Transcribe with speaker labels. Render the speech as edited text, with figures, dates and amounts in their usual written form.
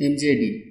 Speaker 1: MJD۔